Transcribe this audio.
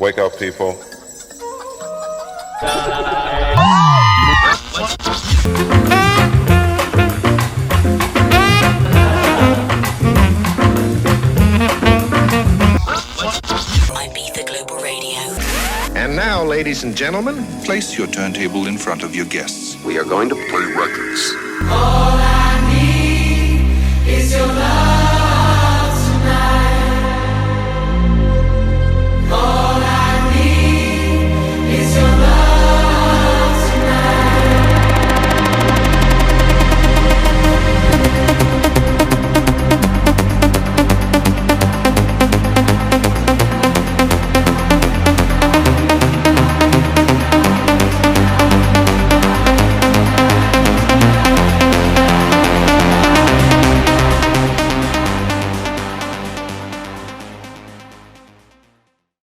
Wake up, people. Ibiza Global Radio. And now, ladies and gentlemen, place your turntable in front of your guests. We are going to play records. All I need is your love.